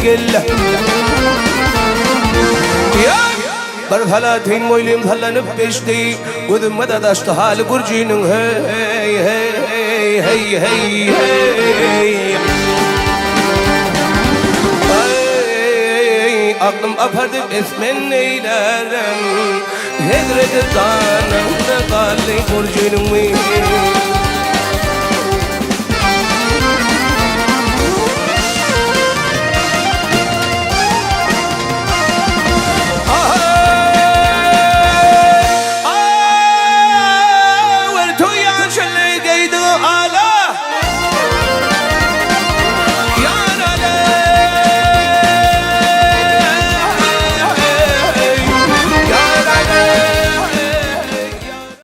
كله يا برفلا ثين مويلم فلا نبشتي وذم مدد اشتهال برجين هي هي هي هي هي أقدم أفهد باسم النيلان هدرت الدانا نقال لي برجين وين